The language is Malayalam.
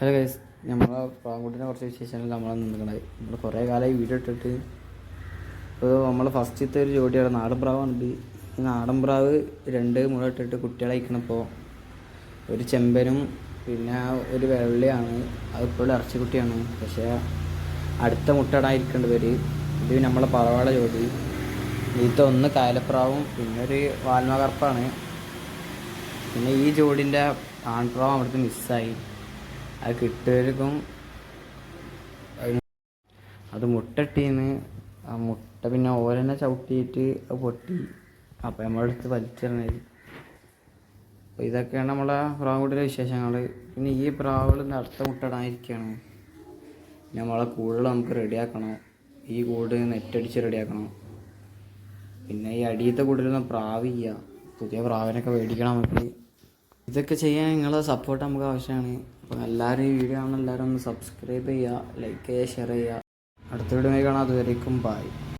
ഹലോ ഗൈസ്, നമ്മളെ പ്രാങ്കുട്ടിനെ കുറച്ച് വിശേഷങ്ങൾ നമ്മളെ നിൽക്കണത്. നമ്മൾ കുറേ കാലമായി വീഡിയോ ഇട്ടിട്ട്. ഇപ്പോൾ നമ്മൾ ഫസ്റ്റത്തെ ഒരു ജോഡിയാണ് നാടൻ പ്രാവുണ്ട്. ഈ നാടൻ പ്രാവ് 2 മുള ഇട്ടിട്ട് കുട്ടികളെ അയക്കണപ്പോൾ ഒരു ചെമ്പനും പിന്നെ ഒരു വെള്ളയാണ്. അതിപ്പോൾ ഇറച്ചിക്കുട്ടിയാണ്. പക്ഷേ അടുത്ത മുട്ടടായിരിക്കേണ്ട പേര് ഇത് നമ്മളെ പറവാട ജോഡി. ഇതിലത്തെ ഒന്ന് കായലപ്രാവും പിന്നെ ഒരു വാൽമകർപ്പാണ്. പിന്നെ ഈ ജോഡിൻ്റെ ആൺപ്രാവ് അവിടുത്തെ മിസ്സായി. അത് കിട്ടുമായിരിക്കും. അത് മുട്ടട്ടീന്ന് ആ മുട്ട പിന്നെ ഓരെന്നെ ചവിട്ടിയിട്ട് അത് പൊട്ടി. അപ്പോൾ നമ്മളെടുത്ത് വലിച്ചെറിഞ്ഞത്. അപ്പോൾ ഇതൊക്കെയാണ് നമ്മളെ പ്രാവുകുട്ടിയുടെ വിശേഷങ്ങൾ. പിന്നെ ഈ പ്രാവുകൾ അടുത്ത മുട്ടടാനിരിക്കുകയാണ്. നമ്മളെ കൂടുകൾ നമുക്ക് റെഡിയാക്കണം. ഈ കൂട് നെറ്റടിച്ച് റെഡിയാക്കണം. പിന്നെ ഈ അടിയത്തെ കൂടിലൊന്നും പ്രാവില്ല. പുതിയ പ്രാവിനൊക്കെ മേടിക്കണം നമുക്ക്. ഇതൊക്കെ ചെയ്യാൻ നിങ്ങളെ സപ്പോർട്ട് നമുക്ക് ആവശ്യമാണ്. അപ്പോൾ എല്ലാവരും ഈ വീഡിയോ കാണുന്ന എല്ലാവരും ഒന്ന് സബ്സ്ക്രൈബ് ചെയ്യുക, ലൈക്ക് ചെയ്യുക, ഷെയർ ചെയ്യുക. അടുത്ത വീഡിയോ കാണാം. അതുവരേക്കും ബൈ.